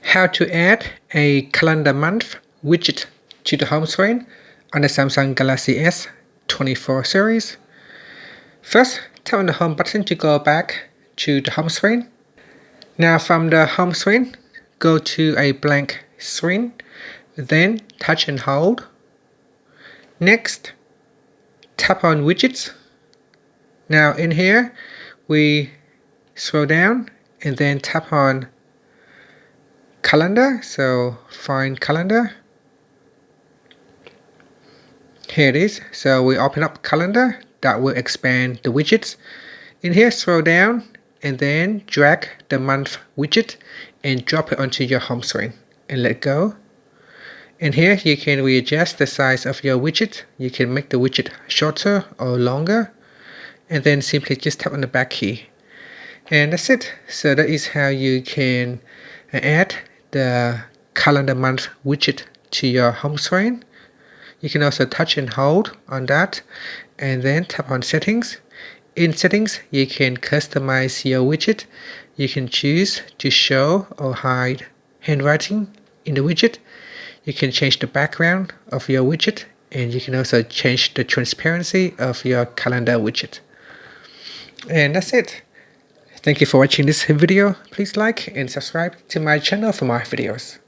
How to add a calendar month widget to the home screen on the Samsung Galaxy S24 series. First, tap on the home button to go back to the home screen. Now from the home screen, go to a blank screen, then touch and hold. Next, tap on widgets. Now in here, we scroll down and then tap on calendar, so find calendar. Here it is. So we open up calendar. That will expand the widgets. In here, scroll down and then drag the month widget and drop it onto your home screen and let go. In here, you can readjust the size of your widget. You can make the widget shorter or longer, and then simply just tap on the back key. And that's it. So that is how you can add the calendar month widget to your home screen. You can also touch and hold on that and then tap on settings. In settings, you can customize your widget. You can choose to show or hide handwriting in the widget. You can change the background of your widget, and you can also change the transparency of your calendar widget. And that's it. Thank you for watching this video. Please like and subscribe to my channel for more videos.